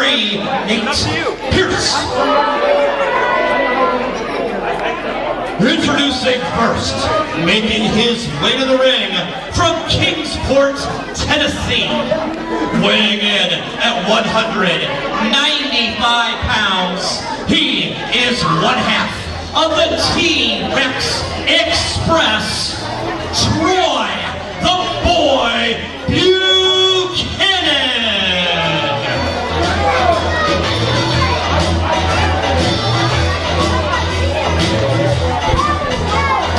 referee, Nate Pierce. Introducing first, making his way to the ring from Kingsport, Tennessee, weighing in at 195 pounds, he is one half of the T-Rex Express, Troy the Boy Buchanan.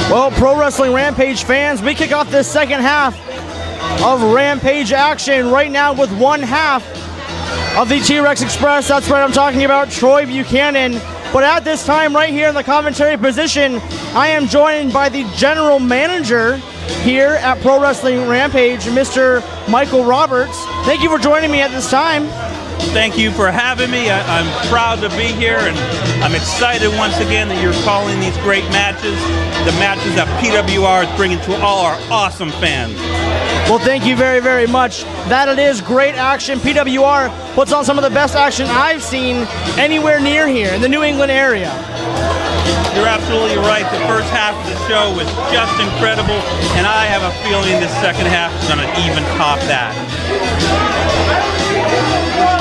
Well, Pro Wrestling Rampage fans, we kick off this second half of Rampage action right now with one half of the T-Rex Express. That's right, I'm talking about Troy Buchanan. But at this time, right here in the commentary position, I am joined by the general manager here at Pro Wrestling Rampage, Mr. Michael Roberts. Thank you for joining me at this time. Thank you for having me. I'm proud to be here, and I'm excited once again that you're calling these great matches, the matches that PWR is bringing to all our awesome fans. Well, thank you very, very much. That it is great action. PWR puts on some of the best action I've seen anywhere near here in the New England area. You're absolutely right. The first half of the show was just incredible, and I have a feeling the second half is going to even top that.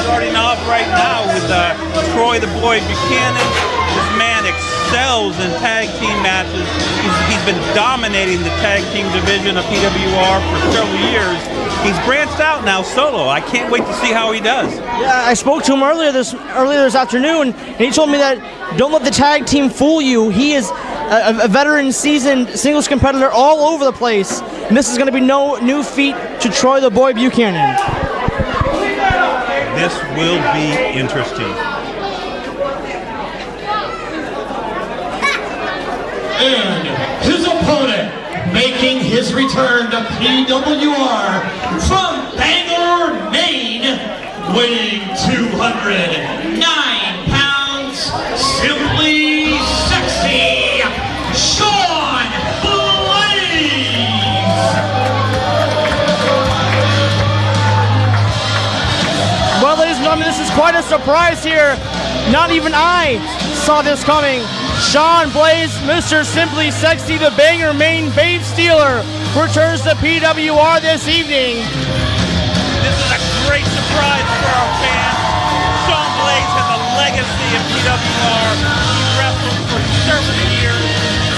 Starting off right now with Troy the Boy Buchanan. This man excels in tag team matches. He's been dominating the tag team division of PWR for several years. He's branched out now solo. I can't wait to see how he does. Yeah, I spoke to him earlier this afternoon, and he told me that don't let the tag team fool you. He is a veteran, seasoned singles competitor all over the place, and this is going to be no new feat to Troy the Boy Buchanan. This will be interesting. And his opponent, making his return to PWR from Bangor, Maine, weighing 209 pounds, simply sexy, Shawn Blaze. Well, ladies and gentlemen, this is quite a surprise here. Not even I saw this coming. Shawn Blaze, Mr. Simply Sexy, the Bangor, Maine Babe Stealer, returns to PWR this evening. This is a great surprise for our fans. Shawn Blaze has a legacy in PWR. He wrestled for several years.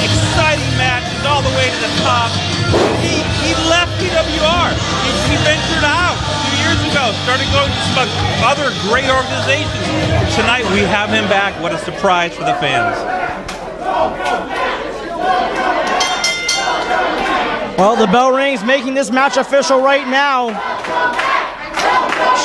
Exciting matches all the way to the top. He left PWR. He ventured out 2 years ago, started going to some other great organizations. Tonight we have him back. What a surprise for the fans. Well, the bell rings, making this match official right now.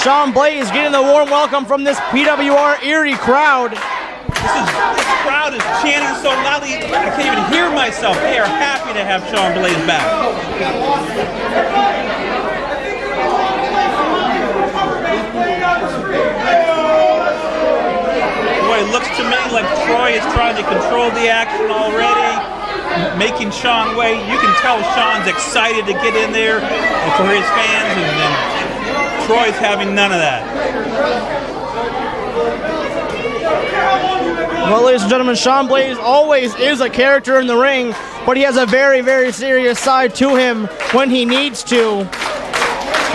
Shawn Blaze getting the warm welcome from this PWR Erie crowd. This crowd is chanting so loudly, I can't even hear myself. They are happy to have Shawn Blaze back. Boy, it looks to me like Troy is trying to control the action already, making Shawn wait. You can tell Shawn's excited to get in there for his fans, and Troy's having none of that. Well, ladies and gentlemen, Shawn Blaze always is a character in the ring, but he has a very, very serious side to him when he needs to.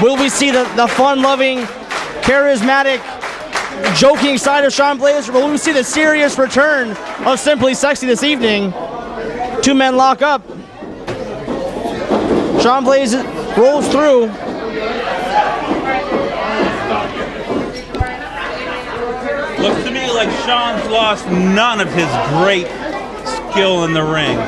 Will we see the fun-loving, charismatic, joking side of Shawn Blaze, or will we see the serious return of Simply Sexy this evening? Two men lock up. Shawn Blaze rolls through. Looks to me like Shawn's lost none of his great skill in the ring.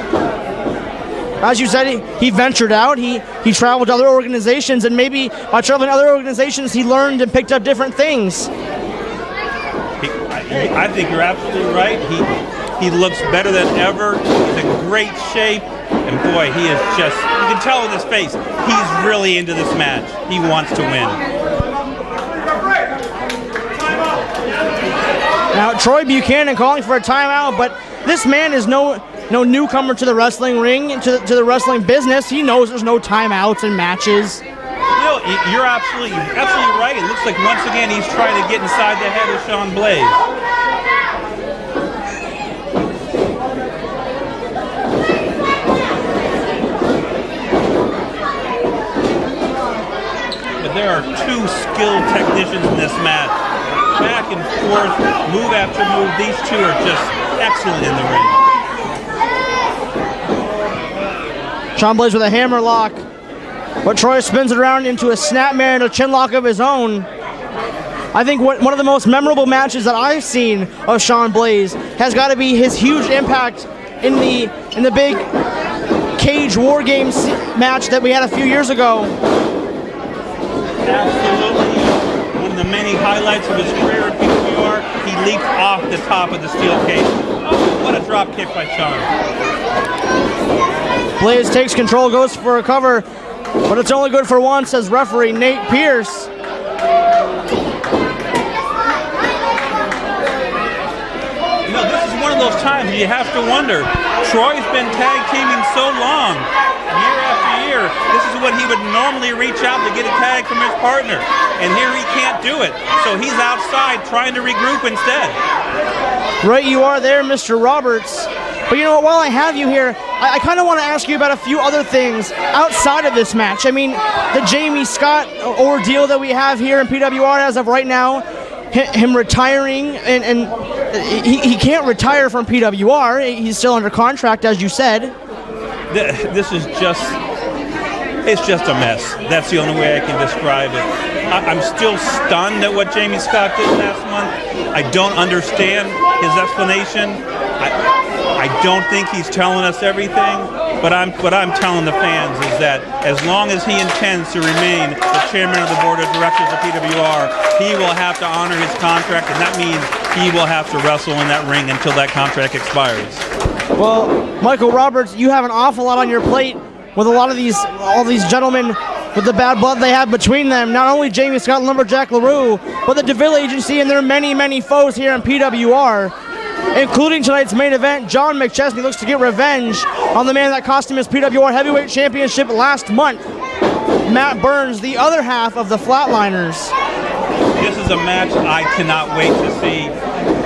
As you said, he ventured out. He traveled to other organizations, and maybe by traveling to other organizations, he learned and picked up different things. I think you're absolutely right. He looks better than ever. He's in great shape. And boy, he is just, you can tell in his face, he's really into this match. He wants to win. Now, Troy Buchanan calling for a timeout, but this man is no newcomer to the wrestling ring, to the wrestling business. He knows there's no timeouts and matches. You know, you're absolutely right. It looks like once again he's trying to get inside the head of Shawn Blaze. But there are two skilled technicians in this match. Back and forth, move after move. These two are just excellent in the ring. Shawn Blaze with a hammer lock, but Troy spins it around into a snapmare and a chin lock of his own. I think one of the most memorable matches that I've seen of Shawn Blaze has got to be his huge impact in the big cage war games match that we had a few years ago. Absolutely. One of the many highlights of his career at PWR, he leaped off the top of the steel cage. Oh, what a drop kick by Shawn. Blaze takes control, goes for a cover, but it's only good for one, says referee Nate Pierce. You know, this is one of those times you have to wonder. Troy's been tag teaming so long, year after year. This is what he would normally reach out to get a tag from his partner. And here he can't do it. So he's outside trying to regroup instead. Right you are there, Mr. Roberts. But you know what, while I have you here, I kind of want to ask you about a few other things outside of this match. I mean, the Jamie Scott ordeal that we have here in PWR as of right now, him retiring, and he can't retire from PWR. He's still under contract, as you said. This is it's just a mess. That's the only way I can describe it. I'm still stunned at what Jamie Scott did last month. I don't understand his explanation. I don't think he's telling us everything, but what I'm telling the fans is that as long as he intends to remain the chairman of the board of directors of PWR, he will have to honor his contract, and that means he will have to wrestle in that ring until that contract expires. Well, Michael Roberts, you have an awful lot on your plate with all these gentlemen with the bad blood they have between them. Not only Jamie Scott and Lumberjack LaRue, but the DeVille Agency and their many, many foes here in PWR. Including tonight's main event, John McChesney looks to get revenge on the man that cost him his PWR Heavyweight Championship last month. Matt Burns, the other half of the Flatliners. This is a match I cannot wait to see.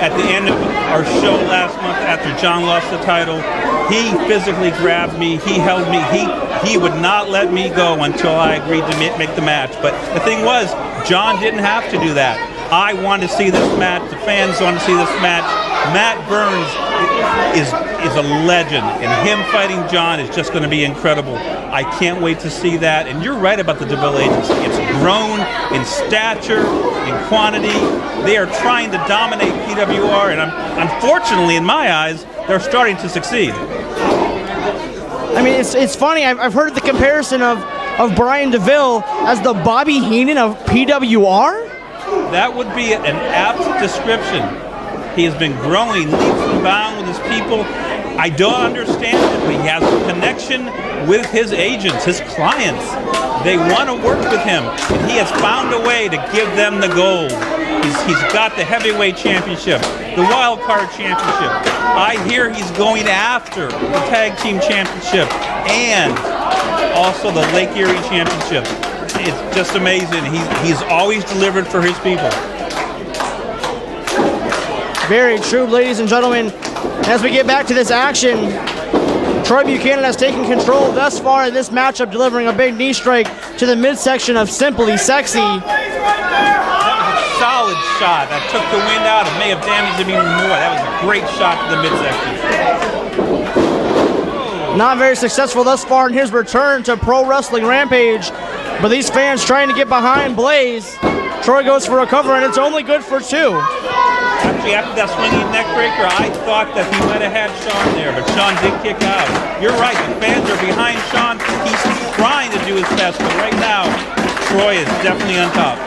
At the end of our show last month, after John lost the title, he physically grabbed me, he held me, he would not let me go until I agreed to make the match. But the thing was, John didn't have to do that. I want to see this match, the fans want to see this match. Matt Burns is a legend, and him fighting John is just going to be incredible. I can't wait to see that. And you're right about the DeVille Agency. It's grown in stature, in quantity. They are trying to dominate PWR, and unfortunately, in my eyes, they're starting to succeed. I mean, it's funny. I've heard the comparison of Brian DeVille as the Bobby Heenan of PWR. That would be an apt description. He has been growing leaps and bounds with his people. I don't understand it, but he has a connection with his agents, his clients. They want to work with him, and he has found a way to give them the gold. He's got the heavyweight championship, the wild card championship. I hear he's going after the tag team championship and also the Lake Erie championship. It's just amazing. He's always delivered for his people. Very true, ladies and gentlemen. As we get back to this action, Troy Buchanan has taken control thus far in this matchup, delivering a big knee strike to the midsection of Simply Sexy. That was a solid shot. That took the wind out and may have damaged him even more. That was a great shot to the midsection. Not very successful thus far in his return to Pro Wrestling Rampage, but these fans trying to get behind Blaze. Troy goes for a cover, and it's only good for two. Actually, after that swinging neck breaker, I thought that he might have had Shawn there, but Shawn did kick out. You're right, the fans are behind Shawn. He's trying to do his best, but right now, Troy is definitely on top.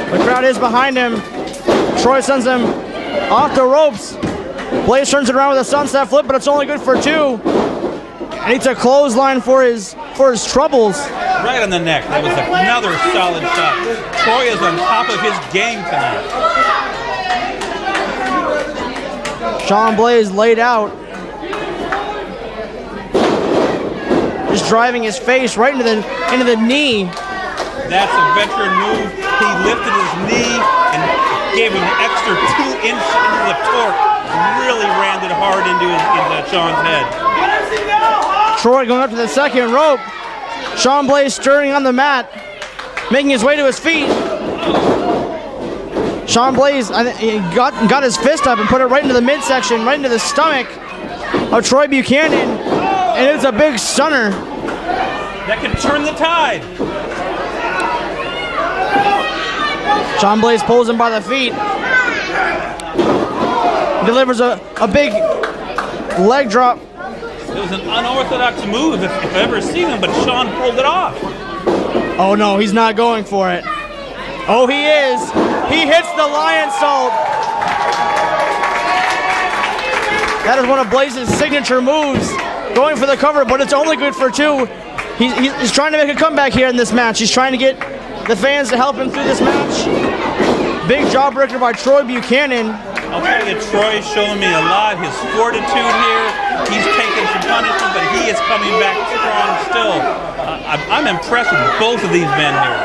The crowd is behind him. Troy sends him off the ropes. Blaze turns it around with a sunset flip, but it's only good for two. And it's a clothesline for his troubles. Right on the neck. That was another solid shot. Troy is on top of his game tonight. Shawn Blaze laid out. Just driving his face right into the knee That's a veteran move. He lifted his knee and gave him an extra 2 inches into the torque. Really rammed it hard into Shawn's head. Troy going up to the second rope. Shawn Blaze stirring on the mat, making his way to his feet. Shawn Blaze he got his fist up and put it right into the midsection, right into the stomach of Troy Buchanan, and it's a big stunner. That can turn the tide. Shawn Blaze pulls him by the feet. Delivers a big leg drop. It was an unorthodox move if I've ever seen him, but Shawn pulled it off. Oh no, he's not going for it. Oh, he is. He hits the lion salt. That is one of Blaze's signature moves. Going for the cover, but it's only good for 2. He's trying to make a comeback here in this match. He's trying to get the fans to help him through this match. Big jawbreaker by Troy Buchanan. I'll tell you, Troy's showing me a lot. His fortitude here. He's taken some punishment, but he is coming back strong still. I'm impressed with both of these men here.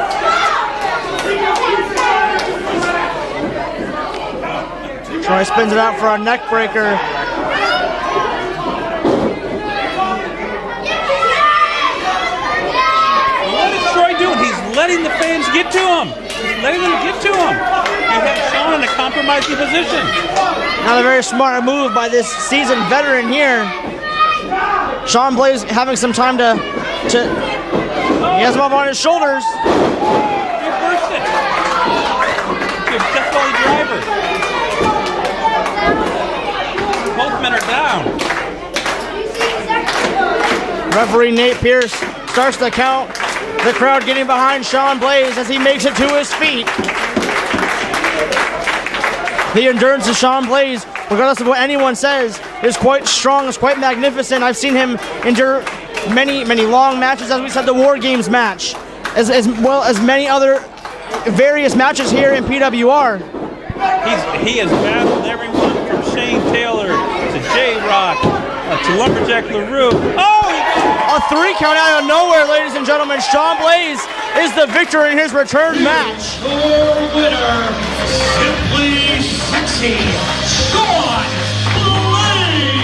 Troy spins it out for a neck breaker. What is Troy doing? He's letting the fans get to him. He's letting them get to him. He had Shawn in a compromising position. Not a very smart move by this seasoned veteran here. Shawn Blaze having some time to he has him up on his shoulders. Reverse it. Good Death Valley driver. Both men are down. Referee Nate Pierce starts the count. The crowd getting behind Shawn Blaze as he makes it to his feet. The endurance of Shawn Blaze, regardless of what anyone says, is quite strong, is quite magnificent. I've seen him endure many long matches, as we said, the War Games match, as well as many other various matches here in PWR. He has battled everyone from Shane Taylor to J-Rock to Lumberjack LaRue. Oh! A 3 count out of nowhere, ladies and gentlemen. Shawn Blaze is the victor in his return match. Your winner, Simply Sexy, Shawn Blaze.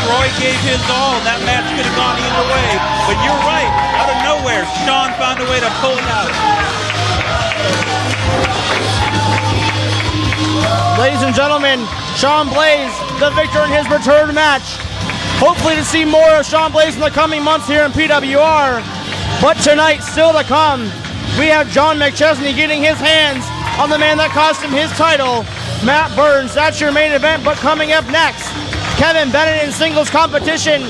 Troy gave his all. That match could have gone either way. But you're right. Out of nowhere, Shawn found a way to pull it out. Ladies and gentlemen, Shawn Blaze, the victor in his return match. Hopefully to see more of Shawn Blaze in the coming months here in PWR. But tonight, still to come, we have John McChesney getting his hands on the man that cost him his title, Matt Burns. That's your main event, but coming up next, Kevin Bennett in singles competition.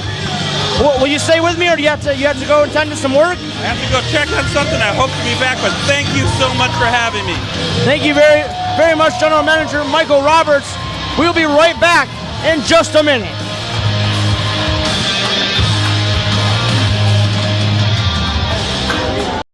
Will you stay with me, or do you have to go and tend to some work? I have to go check on something. I hope to be back, but thank you so much for having me. Thank you very much, General Manager Michael Roberts. We'll be right back in just a minute.